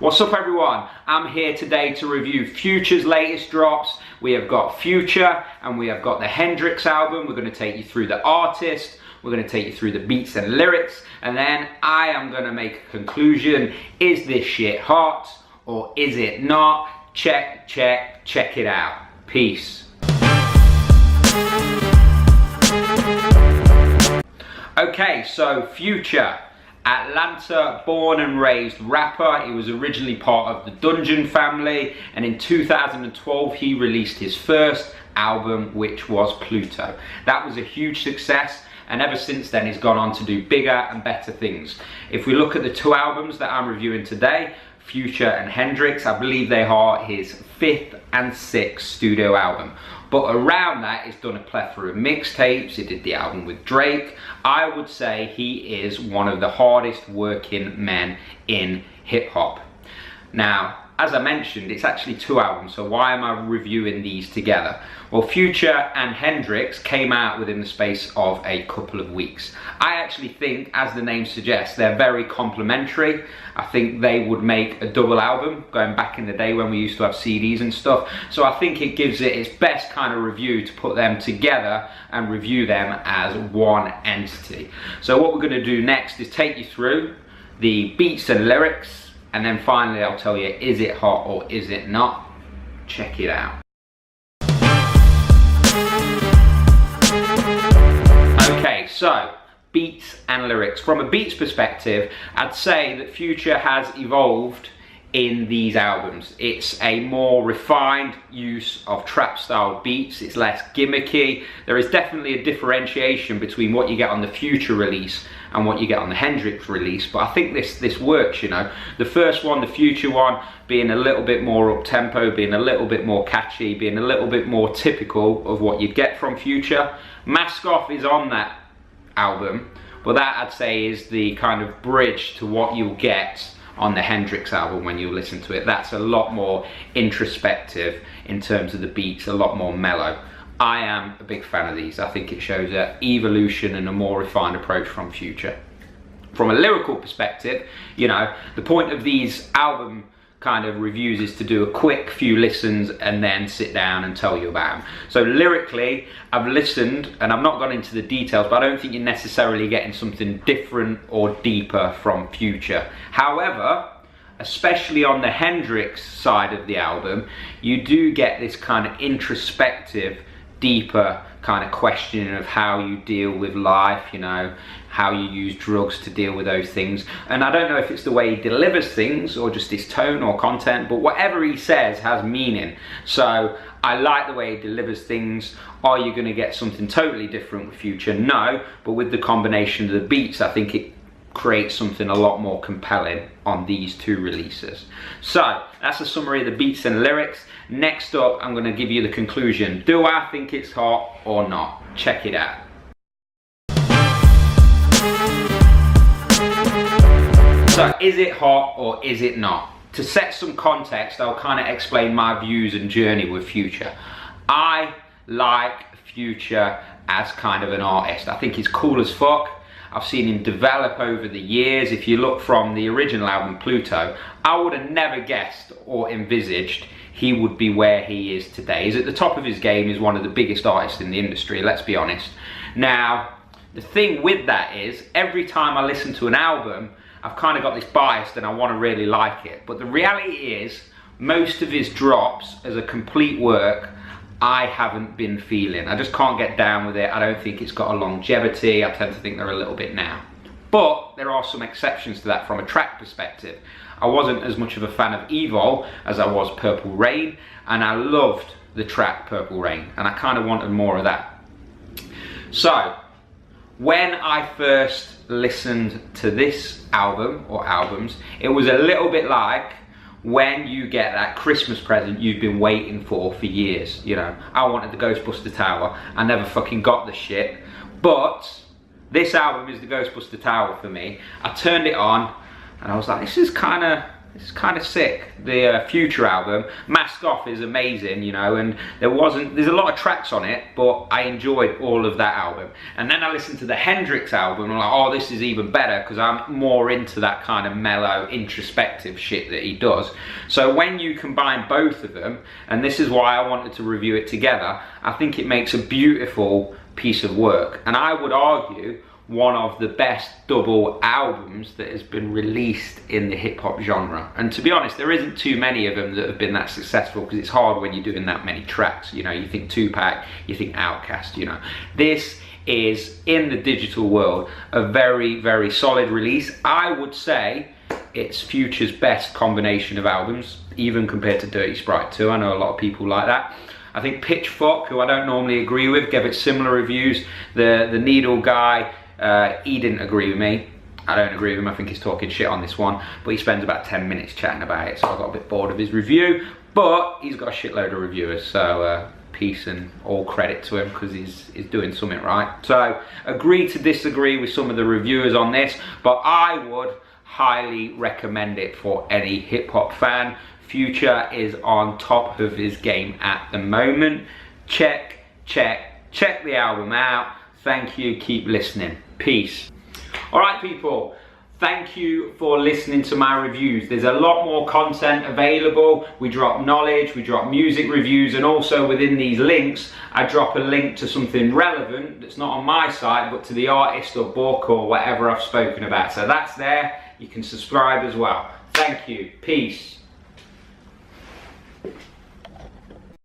What's up everyone? I'm here today to review Future's latest drops. We have got Future and we have got the HNDRXX album. We're going to take you through the artist, we're going to take you through the beats and lyrics, and then I am going to make a conclusion. Is this shit hot or is it not? Check it out. Peace. Okay, so Future. Atlanta born and raised rapper. He was originally part of the Dungeon family, and in 2012 he released his first album, which was Pluto. That was a huge success, and ever since then he's gone on to do bigger and better things. If we look at the two albums that I'm reviewing today, Future and HNDRXX, I believe they are his 5th and 6th studio album. But around that, he's done a plethora of mixtapes. He did the album with Drake. I would say he is one of the hardest working men in hip hop. Now, as I mentioned, it's actually two albums, so why am I reviewing these together? Well, Future and HNDRXX came out within the space of a couple of weeks. I actually think, as the name suggests, they're very complementary. I think they would make a double album, going back in the day when we used to have CDs and stuff. So I think it gives it its best kind of review to put them together and review them as one entity. So what we're going to do next is take you through the beats and lyrics, and then finally I'll tell you, is it hot or is it not? Check it out. Okay, so beats and lyrics. From a beats perspective, I'd say that Future has evolved in these albums. It's a more refined use of trap style beats. It's less gimmicky. There is definitely a differentiation between what you get on the Future release and what you get on the HNDRXX release, but I think this works, you know. The first one, the Future one, being a little bit more up-tempo, being a little bit more catchy, being a little bit more typical of what you'd get from Future. Mask Off is on that album, but that I'd say is the kind of bridge to what you'll get on the HNDRXX album when you listen to it. That's a lot more introspective in terms of the beats, a lot more mellow. I am a big fan of these. I think it shows an evolution and a more refined approach from Future. From a lyrical perspective, you know, the point of these album kind of reviews is to do a quick few listens and then sit down and tell you about them. So lyrically, I've listened and I've not gone into the details, but I don't think you're necessarily getting something different or deeper from Future. However, especially on the HNDRXX side of the album, you do get this kind of introspective, deeper kind of questioning of how you deal with life, you know, how you use drugs to deal with those things. And I don't know if it's the way he delivers things or just his tone or content, but whatever he says has meaning. So I like the way he delivers things. Are you going to get something totally different with Future? No, but with the combination of the beats, I think it create something a lot more compelling on these two releases. So that's a summary of the beats and lyrics. Next up, I'm going to give you the conclusion. Do I think it's hot or not? Check it out. So is it hot or is it not? To set some context, I'll kind of explain my views and journey with Future. I like Future as kind of an artist. I think he's cool as fuck. I've seen him develop over the years. If you look from the original album Pluto, I would have never guessed or envisaged he would be where he is today. He's at the top of his game. He's one of the biggest artists in the industry, let's be honest. Now, the thing with that is, every time I listen to an album, I've kind of got this bias and I want to really like it. But the reality is, most of his drops as a complete work, I haven't been feeling. I just can't get down with it. I don't think it's got a longevity. I tend to think they're a little bit now. But there are some exceptions to that from a track perspective. I wasn't as much of a fan of Evil as I was Purple Rain, and I loved the track Purple Rain, and I kind of wanted more of that. So, when I first listened to this album, or albums, it was a little bit like when you get that Christmas present you've been waiting for years. You know, I wanted the Ghostbuster Tower. I never fucking got the shit. But this album is the Ghostbuster Tower for me. I turned it on and I was like, this is kind of it's kind of sick. The Future album, Mask Off, is amazing, you know, and there's a lot of tracks on it, but I enjoyed all of that album. And then I listened to the Hendrix album, and I'm like, oh, this is even better, because I'm more into that kind of mellow, introspective shit that he does. So when you combine both of them, and this is why I wanted to review it together, I think it makes a beautiful piece of work. And I would argue one of the best double albums that has been released in the hip-hop genre. And to be honest, there isn't too many of them that have been that successful, because it's hard when you're doing that many tracks. You know, you think Tupac, you think Outkast, you know. This is, in the digital world, a very, very solid release. I would say it's Future's best combination of albums, even compared to Dirty Sprite 2. I know a lot of people like that. I think Pitchfork, who I don't normally agree with, gave it similar reviews. The Needle guy, he didn't agree with me. I don't agree with him. I think he's talking shit on this one, but he spends about 10 minutes chatting about it, so I got a bit bored of his review. But he's got a shitload of reviewers, so peace and all credit to him, because he's doing something right. So agree to disagree with some of the reviewers on this, but I would highly recommend it for any hip-hop fan. Future is on top of his game at the moment. Check the album out. Thank you, keep listening. Peace. All right, people, thank you for listening to my reviews. There's a lot more content available. We drop knowledge, we drop music reviews, and also within these links, I drop a link to something relevant that's not on my site, but to the artist or book or whatever I've spoken about. So that's there. You can subscribe as well. Thank you. Peace.